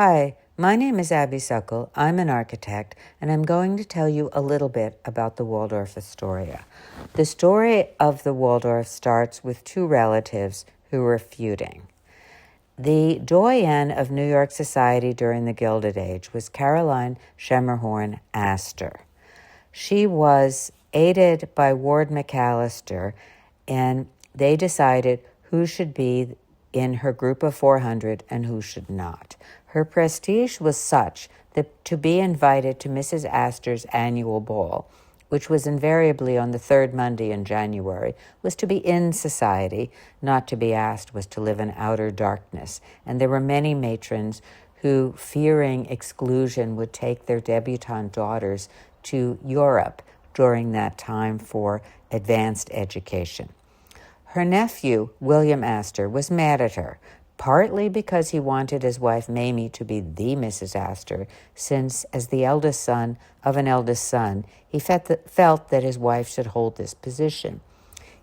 Hi, my name is Abby Suckle. I'm an architect, and I'm going to tell you a little bit about the Waldorf Astoria. The story of the Waldorf starts with two relatives who were feuding. The doyenne of New York society during the Gilded Age was Caroline Schemerhorn Astor. She was aided by Ward McAllister, and they decided who should be in her group of 400 and who should not. Her prestige was such that to be invited to Mrs. Astor's annual ball, which was invariably on the third Monday in January, was to be in society. Not to be asked was to live in outer darkness. And there were many matrons who, fearing exclusion, would take their debutante daughters to Europe during that time for advanced education. Her nephew, William Astor, was mad at her, partly because he wanted his wife Mamie to be the Mrs. Astor, since, as the eldest son of an eldest son, he felt that his wife should hold this position.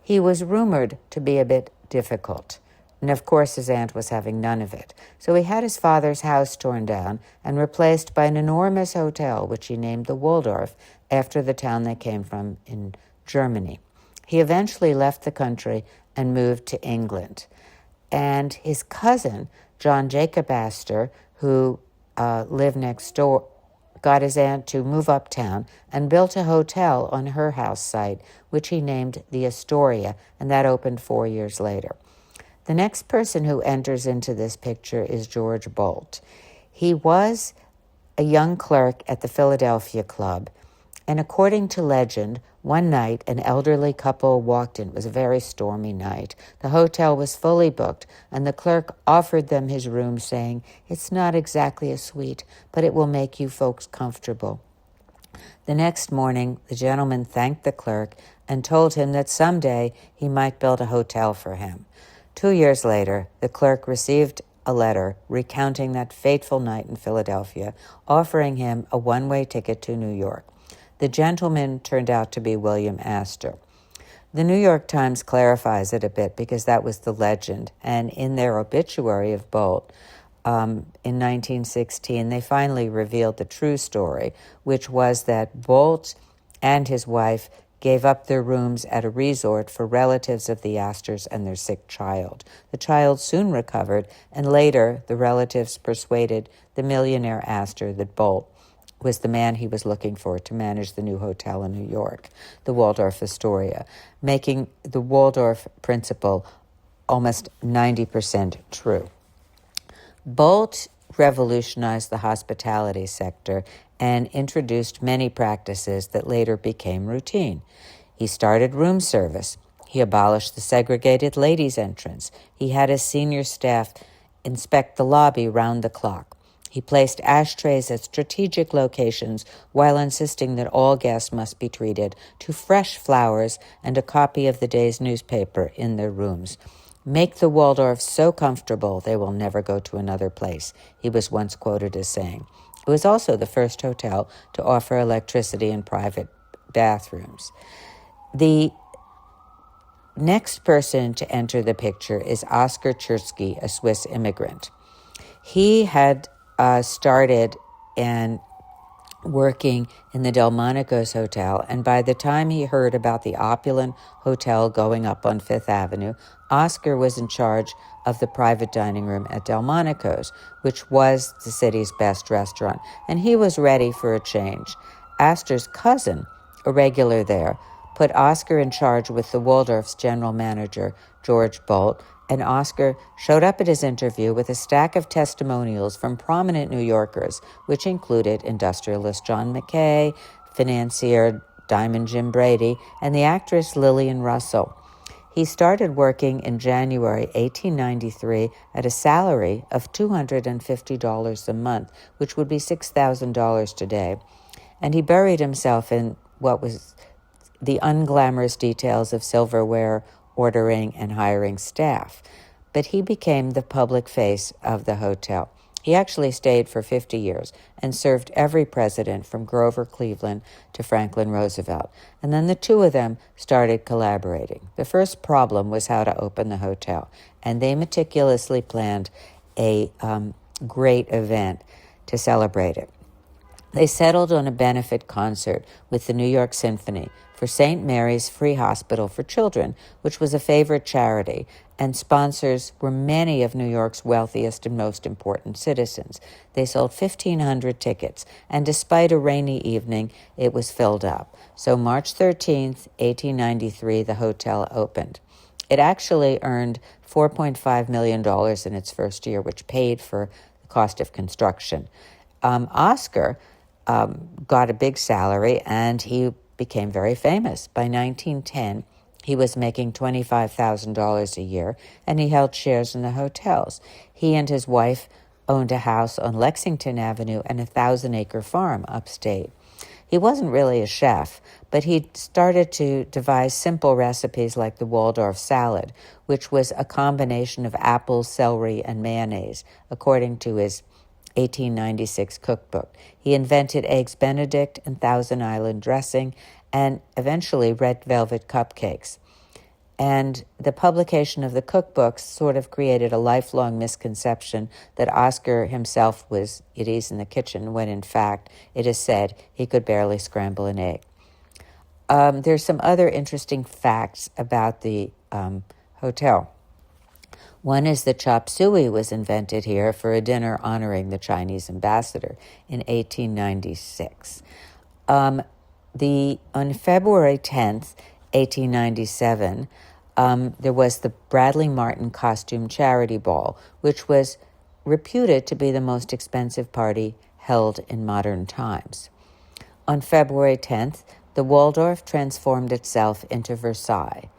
He was rumored to be a bit difficult, and of course his aunt was having none of it. So he had his father's house torn down and replaced by an enormous hotel, which he named the Waldorf, after the town they came from in Germany. He eventually left the country and moved to England. And his cousin, John Jacob Astor, who lived next door, got his aunt to move uptown and built a hotel on her house site, which he named the Astoria, and that opened 4 years later. The next person who enters into this picture is George Bolt. He was a young clerk at the Philadelphia Club, and according to legend, one night an elderly couple walked in. It was a very stormy night. The hotel was fully booked, and the clerk offered them his room, saying, "It's not exactly a suite, but it will make you folks comfortable." The next morning, the gentleman thanked the clerk and told him that someday he might build a hotel for him. 2 years later, the clerk received a letter recounting that fateful night in Philadelphia, offering him a one-way ticket to New York. The gentleman turned out to be William Astor. The New York Times clarifies it a bit because that was the legend, and in their obituary of Bolt in 1916, they finally revealed the true story, which was that Bolt and his wife gave up their rooms at a resort for relatives of the Astors and their sick child. The child soon recovered, and later the relatives persuaded the millionaire Astor that Bolt was the man he was looking for to manage the new hotel in New York, the Waldorf Astoria, making the Waldorf principle almost 90% true. Bolt revolutionized the hospitality sector and introduced many practices that later became routine. He started room service. He abolished the segregated ladies' entrance. He had his senior staff inspect the lobby round the clock. He placed ashtrays at strategic locations while insisting that all guests must be treated to fresh flowers and a copy of the day's newspaper in their rooms. "Make the Waldorf so comfortable they will never go to another place," he was once quoted as saying. It was also the first hotel to offer electricity in private bathrooms. The next person to enter the picture is Oskar Czerski, a Swiss immigrant. He had started and working in the Delmonico's Hotel, and by the time he heard about the opulent hotel going up on Fifth Avenue, Oscar was in charge of the private dining room at Delmonico's, which was the city's best restaurant, and he was ready for a change. Astor's cousin, a regular there, put Oscar in charge with the Waldorf's general manager, George Bolt, and Oscar showed up at his interview with a stack of testimonials from prominent New Yorkers, which included industrialist John Mackay, financier Diamond Jim Brady, and the actress Lillian Russell. He started working in January 1893 at a salary of $250 a month, which would be $6,000 today, and he buried himself in what was the unglamorous details of silverware, ordering, and hiring staff. But he became the public face of the hotel. He actually stayed for 50 years and served every president from Grover Cleveland to Franklin Roosevelt. And then the two of them started collaborating. The first problem was how to open the hotel, and they meticulously planned a great event to celebrate it. They settled on a benefit concert with the New York Symphony for St. Mary's Free Hospital for Children, which was a favorite charity, and sponsors were many of New York's wealthiest and most important citizens. They sold 1,500 tickets, and despite a rainy evening, it was filled up. So March 13th, 1893, the hotel opened. It actually earned $4.5 million in its first year, which paid for the cost of construction. Oscar got a big salary, and he became very famous. By 1910, he was making $25,000 a year, and he held shares in the hotels. He and his wife owned a house on Lexington Avenue and a 1,000-acre farm upstate. He wasn't really a chef, but he started to devise simple recipes like the Waldorf salad, which was a combination of apples, celery, and mayonnaise, according to his 1896 cookbook. He invented Eggs Benedict and Thousand Island dressing, and eventually red velvet cupcakes. And the publication of the cookbooks sort of created a lifelong misconception that Oscar himself was at ease in the kitchen, when in fact, it is said, he could barely scramble an egg. There's some other interesting facts about the hotel. One is that chop suey was invented here for a dinner honoring the Chinese ambassador in 1896. On February 10th, 1897, there was the Bradley Martin Costume Charity Ball, which was reputed to be the most expensive party held in modern times. On February 10th, the Waldorf transformed itself into Versailles,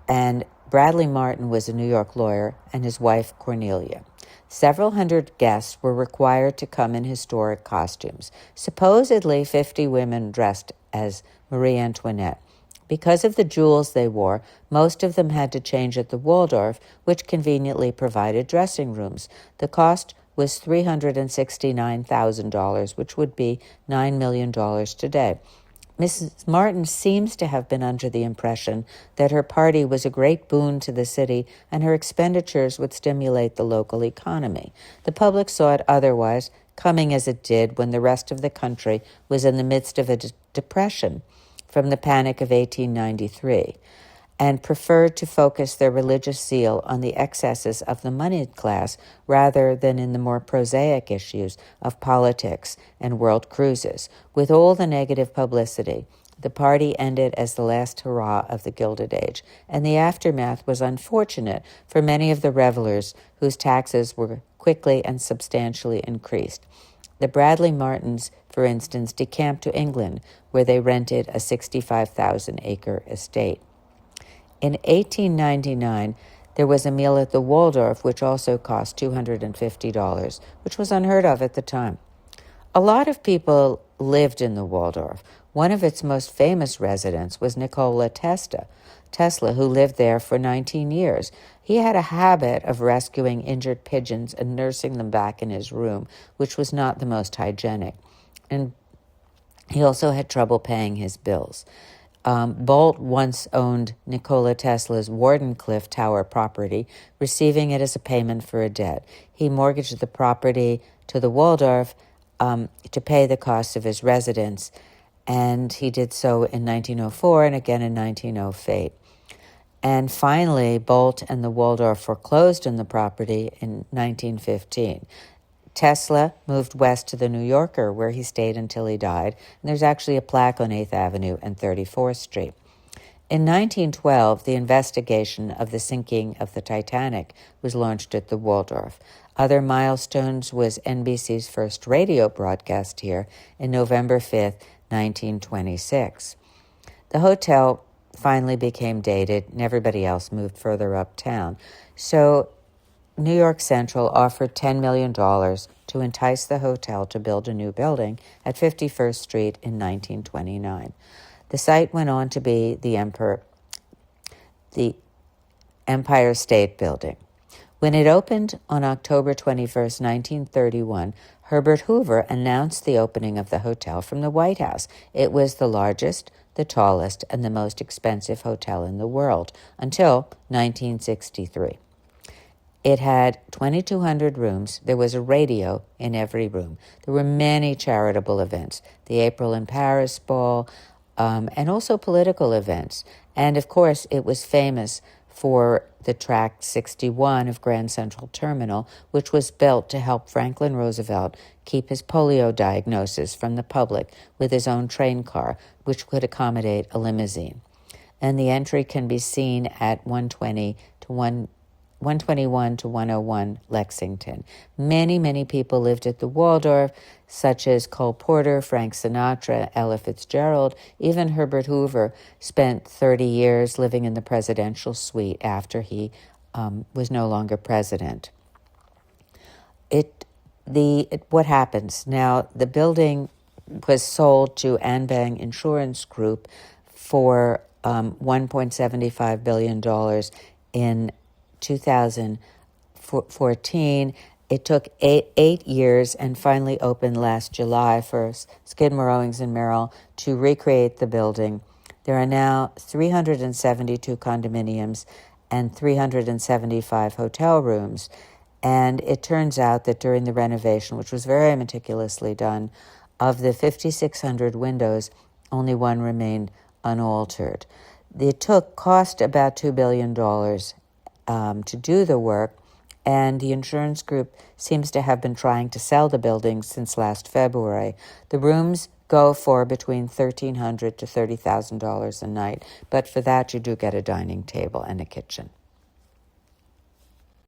and Bradley Martin was a New York lawyer, and his wife, Cornelia. Several hundred guests were required to come in historic costumes, supposedly 50 women dressed as Marie Antoinette. Because of the jewels they wore, most of them had to change at the Waldorf, which conveniently provided dressing rooms. The cost was $369,000, which would be $9 million today. Mrs. Martin seems to have been under the impression that her party was a great boon to the city and her expenditures would stimulate the local economy. The public saw it otherwise, coming as it did when the rest of the country was in the midst of a depression from the Panic of 1893, and preferred to focus their religious zeal on the excesses of the moneyed class rather than in the more prosaic issues of politics and world cruises. With all the negative publicity, the party ended as the last hurrah of the Gilded Age, and the aftermath was unfortunate for many of the revelers whose taxes were quickly and substantially increased. The Bradley Martins, for instance, decamped to England, where they rented a 65,000-acre estate. In 1899, there was a meal at the Waldorf, which also cost $250, which was unheard of at the time. A lot of people lived in the Waldorf. One of its most famous residents was Nikola Tesla, who lived there for 19 years. He had a habit of rescuing injured pigeons and nursing them back in his room, which was not the most hygienic. And he also had trouble paying his bills. Bolt once owned Nikola Tesla's Wardenclyffe Tower property, receiving it as a payment for a debt. He mortgaged the property to the Waldorf to pay the costs of his residence, and he did so in 1904 and again in 1908. And finally, Bolt and the Waldorf foreclosed on the property in 1915. Tesla moved west to the New Yorker, where he stayed until he died, and there's actually a plaque on 8th Avenue and 34th Street. In 1912, the investigation of the sinking of the Titanic was launched at the Waldorf. Other milestones was NBC's first radio broadcast here in November 5th, 1926. The hotel finally became dated, and everybody else moved further uptown. So New York Central offered $10 million to entice the hotel to build a new building at 51st Street in 1929. The site went on to be the Empire State Building. When it opened on October 21st, 1931, Herbert Hoover announced the opening of the hotel from the White House. It was the largest, the tallest, and the most expensive hotel in the world until 1963. It had 2,200 rooms. There was a radio in every room. There were many charitable events, the April in Paris Ball, and also political events. And of course, it was famous for the Track 61 of Grand Central Terminal, which was built to help Franklin Roosevelt keep his polio diagnosis from the public with his own train car, which could accommodate a limousine. And the entry can be seen at 121 to 101 Lexington. Many, many people lived at the Waldorf, such as Cole Porter, Frank Sinatra, Ella Fitzgerald. Even Herbert Hoover spent 30 years living in the presidential suite after he was no longer president. What happens? Now, the building was sold to Anbang Insurance Group for $1.75 billion in 2014. It took eight years and finally opened last July for Skidmore, Owings & Merrill to recreate the building. There are now 372 condominiums and 375 hotel rooms. And it turns out that during the renovation, which was very meticulously done, of the 5,600 windows, only one remained unaltered. It cost about $2 billion to do the work, and the insurance group seems to have been trying to sell the building since last February. The rooms go for between $1,300 to $30,000 a night, but for that you do get a dining table and a kitchen.